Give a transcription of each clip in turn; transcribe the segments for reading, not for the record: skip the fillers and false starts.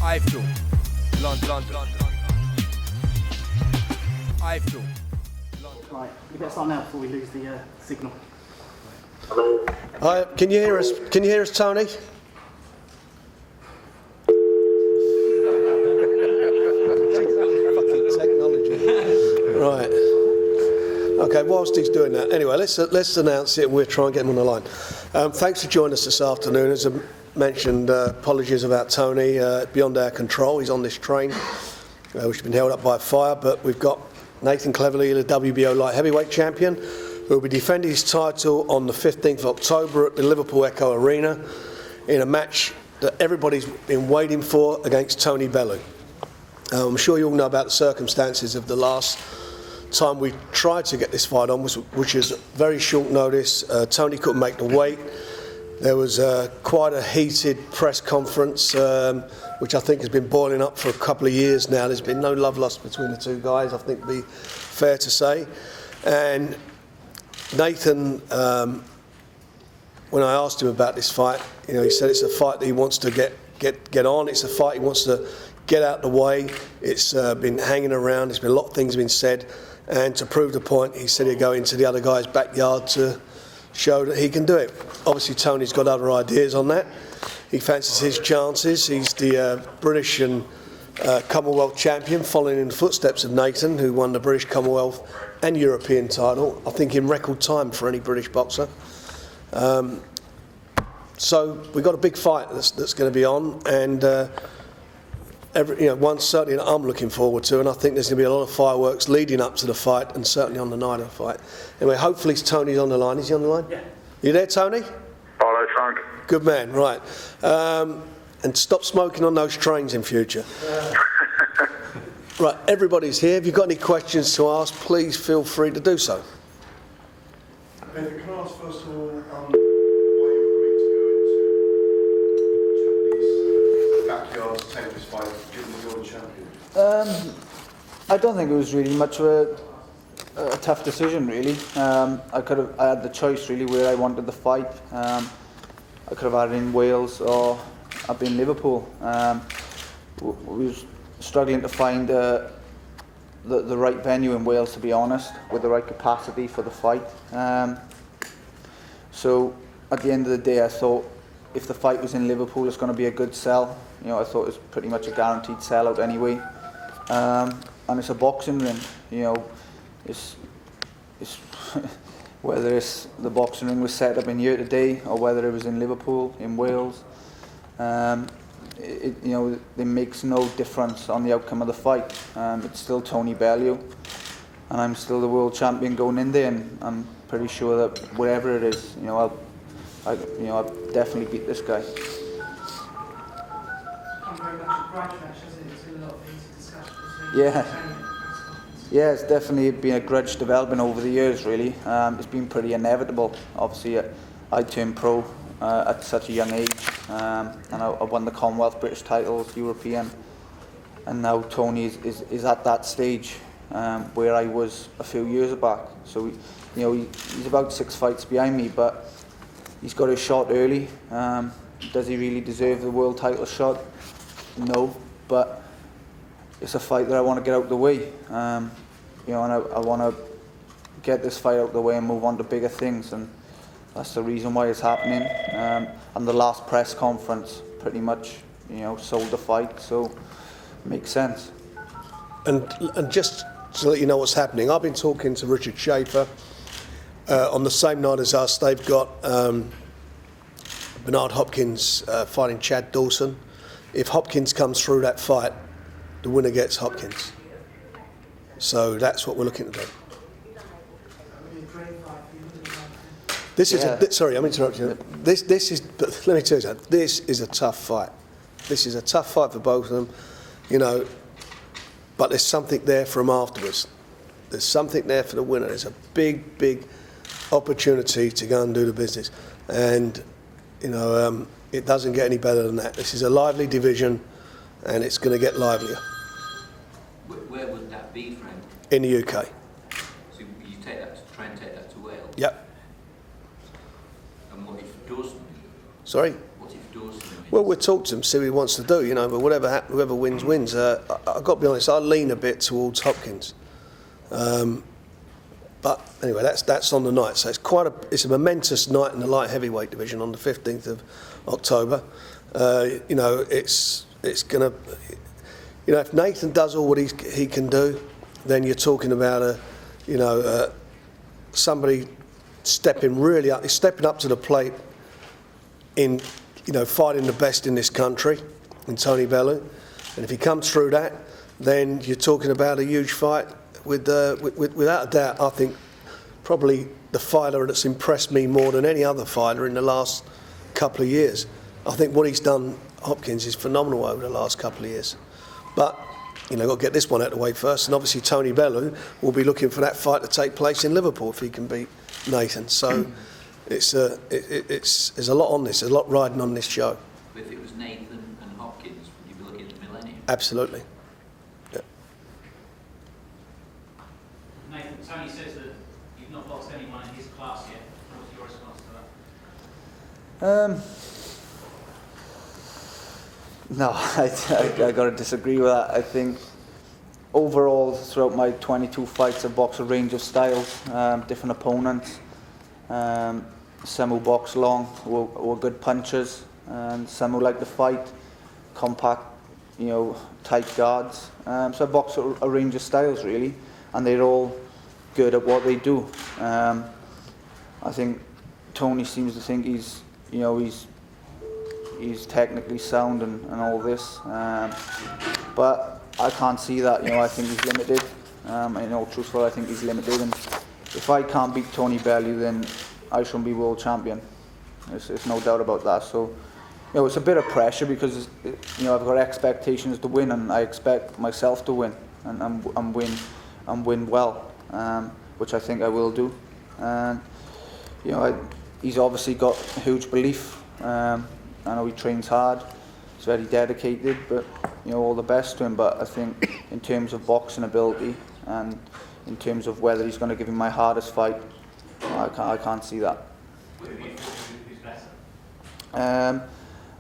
iFILM, London. iFILM. Right, we better start now before we lose the signal. Hi, can you hear us? Can you hear us, Tony? Fucking technology. Right. Okay. Whilst he's doing that, anyway, let's announce it, and we'll try and get him on the line. Thanks for joining us this afternoon. As I mentioned, apologies about Tony. Beyond our control. He's on this train, which has been held up by fire. But we've got Nathan Cleverly, the WBO light heavyweight champion, who will be defending his title on the 15th of October at the Liverpool Echo Arena in a match that everybody's been waiting for against Tony Bellew. I'm sure you all know about the circumstances of the last time we tried to get this fight on, which is very short notice. Tony couldn't make the weight. There was quite a heated press conference, which I think has been boiling up for a couple of years now. There's been no love lost between the two guys, I think it'd be fair to say. And Nathan, when I asked him about this fight, he said it's a fight that he wants to get on. It's a fight he wants to get out the way. It's been hanging around. There's been a lot of things been said, and to prove the point, he said he'd go into the other guy's backyard to show that he can do it. Obviously, Tony's got other ideas on that. He fancies his chances. He's the British and Commonwealth champion, following in the footsteps of Nathan, who won the British, Commonwealth and European title, I think in record time for any British boxer. So we've got a big fight that's going to be on, and one certainly that I'm looking forward to, and I think there's going to be a lot of fireworks leading up to the fight, and certainly on the night of the fight. Anyway, hopefully Tony's on the line. Is he on the line? Yeah. You there, Tony? Hello, Frank. Good man, right. And stop smoking on those trains in future. Right, everybody's here. If you've got any questions to ask, please feel free to do so. Can I ask first of all, why you agreed to go into Japanese backyard to take this fight, given that you're the champion? I don't think it was really much of a tough decision, really. I had the choice really where I wanted the fight. I could have had it in Wales or up in Liverpool. We was struggling to find the right venue in Wales, to be honest, with the right capacity for the fight. So at the end of the day, I thought if the fight was in Liverpool, it's going to be a good sell. I thought it was pretty much a guaranteed sellout anyway. And it's a boxing ring. It's whether it's the boxing ring was set up in here today or whether it was in Liverpool, in Wales. It makes no difference on the outcome of the fight. It's still Tony Bellew, and I'm still the world champion going in there, and I'm pretty sure that wherever it is, I'll definitely beat this guy. Very much a grudge match, hasn't it? There's been a lot of heated discussion between Yeah, it's definitely been a grudge developing over the years, really. It's been pretty inevitable. Obviously, I turned pro at such a young age, and I won the Commonwealth, British titles, European, and now Tony is at that stage where I was a few years back. So, he's about 6 fights behind me, but he's got his shot early. Does he really deserve the world title shot? No, but it's a fight that I want to get out of the way. And I want to get this fight out of the way and move on to bigger things, and that's the reason why it's happening. And the last press conference pretty much, sold the fight, so it makes sense. And just to let you know what's happening, I've been talking to Richard Schaefer on the same night as us. They've got Bernard Hopkins fighting Chad Dawson. If Hopkins comes through that fight, the winner gets Hopkins. So that's what we're looking to do. This is sorry, I'm interrupting you. This is. But let me tell you something. This is a tough fight. This is a tough fight for both of them, But there's something there for them afterwards. There's something there for the winner. There's a big, big opportunity to go and do the business, and it doesn't get any better than that. This is a lively division, and it's going to get livelier. Where would that be, Frank? In the UK. So you try and take that to Wales? Yep. And what if Dawson? Sorry? What if Dawson wins. Well, we'll talk to him, see what he wants to do, you know. But whoever wins, wins. I've got to be honest. I lean a bit towards Hopkins. But anyway, that's on the night. So it's a momentous night in the light heavyweight division on the 15th of October. You know, it's going to. You know, if Nathan does all what he can do, then you're talking about somebody stepping up to the plate in, you know, fighting the best in this country, in Tony Bellew. And if he comes through that, then you're talking about a huge fight without a doubt. I think probably the fighter that's impressed me more than any other fighter in the last couple of years. I think what he's done, Hopkins, is phenomenal over the last couple of years. But, you know, got to get this one out of the way first. And obviously Tony Bellew will be looking for that fight to take place in Liverpool if he can beat Nathan. So there's a lot on this. There's a lot riding on this show. If it was Nathan and Hopkins, would you be looking at the Millennium? Absolutely. Yeah. Nathan, Tony says that you've not boxed anyone in his class yet. What's your response to that? No, I got to disagree with that. I think overall, throughout my 22 fights, I've boxed a range of styles, different opponents. Some who box long were good punchers, and some who like to fight, compact, you know, tight guards. So I boxed a range of styles really, and they're all good at what they do. I think Tony seems to think he's technically sound and all this, but I can't see that. You know, I think he's limited. In all truthful, I think he's limited, and if I can't beat Tony Bellew, then I shouldn't be world champion. There's no doubt about that. So, you know, it's a bit of pressure because, you know, I've got expectations to win, and I expect myself to win and win well, which I think I will do. And you know, he's obviously got huge belief. I know he trains hard, he's very dedicated, but you know, all the best to him. But I think in terms of boxing ability and in terms of whether he's going to give him my hardest fight, I can't see that. Who's better?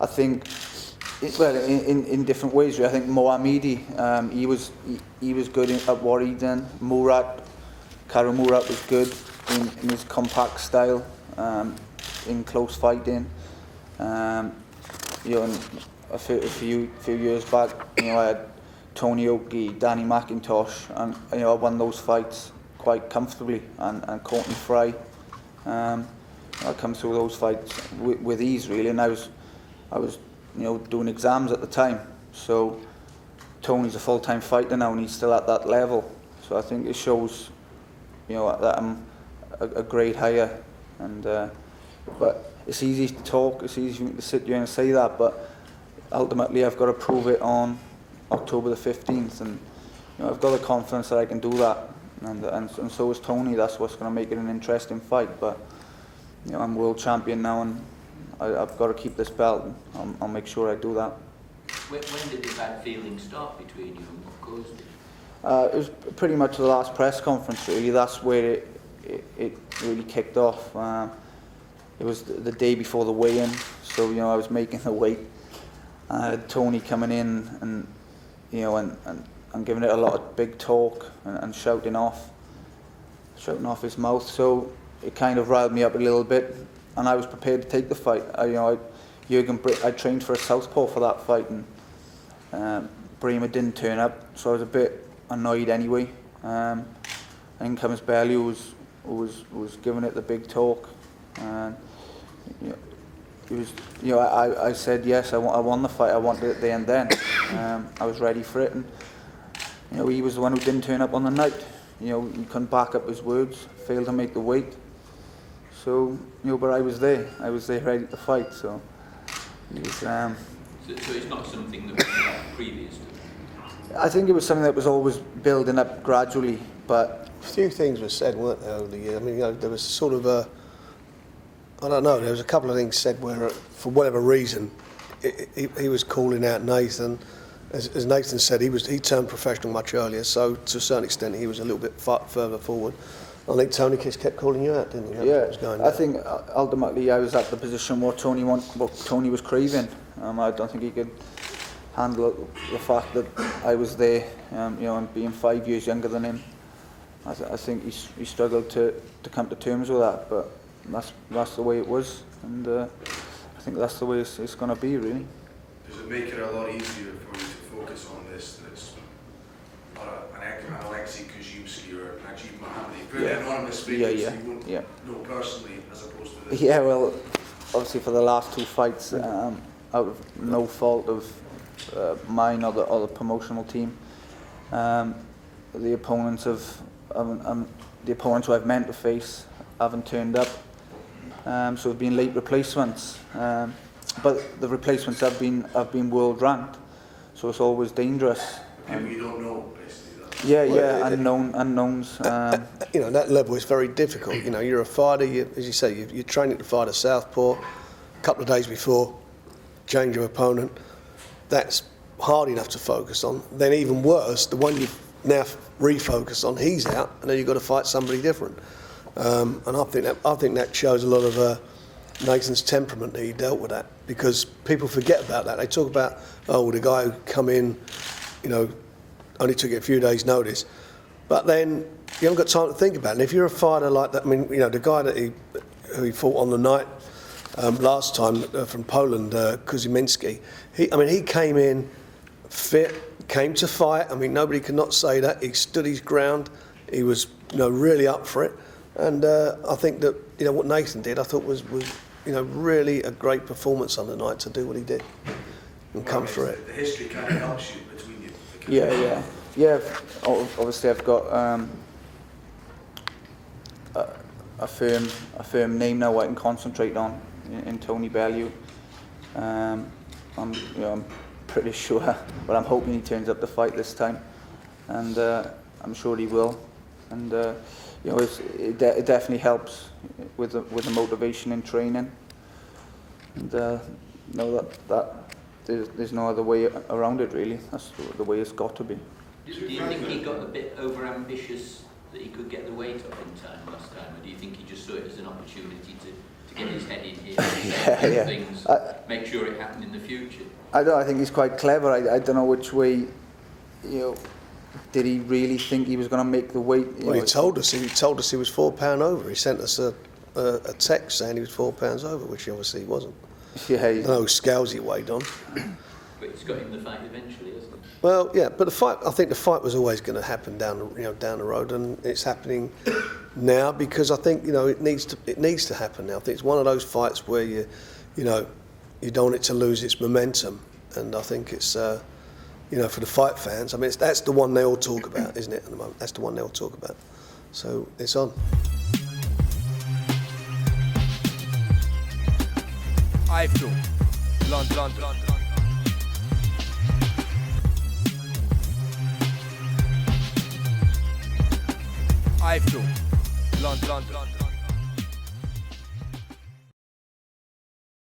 I think, in different ways. I think Mohammedi, he was good at what he done. Karo Murat was good in his compact style, in close fighting. You know, and a few years back, you know, I had Tony Oki, Danny McIntosh, and you know, I won those fights quite comfortably, and Courtney Fry. I come through those fights with ease really, and I was you know, doing exams at the time. So Tony's a full-time fighter now, and he's still at that level. So I think it shows, you know, that I'm a grade higher, and but it's easy to talk, it's easy for me to sit here and say that, but ultimately I've got to prove it on October the 15th, and you know, I've got the confidence that I can do that, and so is Tony. That's what's going to make it an interesting fight. But you know, I'm world champion now, and I've got to keep this belt, and I'll make sure I do that. When did the bad feeling start between you, and what caused it? It was pretty much the last press conference really. That's where it really kicked off. It was the day before the weigh-in, so you know, I was making the weight. I had Tony coming in, and you know, and giving it a lot of big talk and shouting off his mouth. So it kind of riled me up a little bit, and I was prepared to take the fight. I trained for a southpaw for that fight, and Bremer didn't turn up, so I was a bit annoyed anyway. And in comes Bellew, who was giving it the big talk. And you know, it was, you know, I said yes, I won the fight, I wanted it there and then. I was ready for it, and you know, he was the one who didn't turn up on the night. You know, he couldn't back up his words, failed to make the weight. So you know, but I was there ready to fight. So it was. So it's not something that was previous to? I think it was something that was always building up gradually, but A few things were said, weren't there, over the year? I mean, you know, there was sort of a, I don't know, there was a couple of things said where, for whatever reason, he was calling out Nathan. As Nathan said, he turned professional much earlier, so to a certain extent he was a little bit further forward. I think Tony Kiss kept calling you out, didn't he? That's Yeah, what was going I down. think ultimately I was at the position what Tony was craving. I don't think he could handle the fact that I was there, and being 5 years younger than him. I think he struggled to come to terms with that, but that's the way it was, and I think that's the way it's going to be, really. Does it make it a lot easier for you to focus on this? That's an Alexei Kuzhevsky or Najib Mohammadi, very anonymous figures you won't know personally, as opposed to this? Yeah, well, obviously for the last 2 fights, out of no fault of mine or the promotional team, the opponents the opponents who I've meant to face haven't turned up, so have been late replacements. But the replacements have been world ranked, so it's always dangerous. People you don't know, basically. Yeah, unknowns. That level is very difficult. You're a fighter, as you say, you're training to fight a southpaw. A couple of days before, change of opponent. That's hard enough to focus on. Then even worse, the one you've now refocused on, he's out, and then you've got to fight somebody different. And I think that shows a lot of Nathan's temperament that he dealt with that, because people forget about that. They talk about, the guy who come in, only took it a few days' notice, but then you haven't got time to think about it. And if you're a fighter like that, the guy who he fought on the night last time from Poland, Kuzminski, he came in fit, came to fight. Nobody could not say that. He stood his ground. He was really up for it. And I think that what Nathan did, I thought was really a great performance on the night to do what he did and come through it. The history kind of helps you between you. Yeah. Obviously, I've got a firm name now I can concentrate on in Tony Bellew. I'm pretty sure, but I'm hoping he turns up to fight this time, and I'm sure he will. And it definitely helps with the motivation in training. And there's no other way around it, really. That's the way it's got to be. Do you think he got a bit over-ambitious, that he could get the weight up in time last time, or do you think he just saw it as an opportunity to get his head in here, things, make sure it happened in the future? I think he's quite clever. I don't know which way, did he really think he was going to make the weight? Well, he told us he was 4 pound over. He sent us a text saying he was 4 pounds over, which obviously he wasn't. Yeah, I don't know whose scales he weighed on. But it's got him the fight eventually, hasn't it? Well, yeah, but I think the fight was always going to happen down the road, and it's happening now because I think it needs to happen now. I think it's one of those fights where you don't want it to lose its momentum, and I think it's for the fight fans. That's the one they all talk about, isn't it? At the moment, that's the one they all talk about. So it's on. iFILM. London. iFILM. London.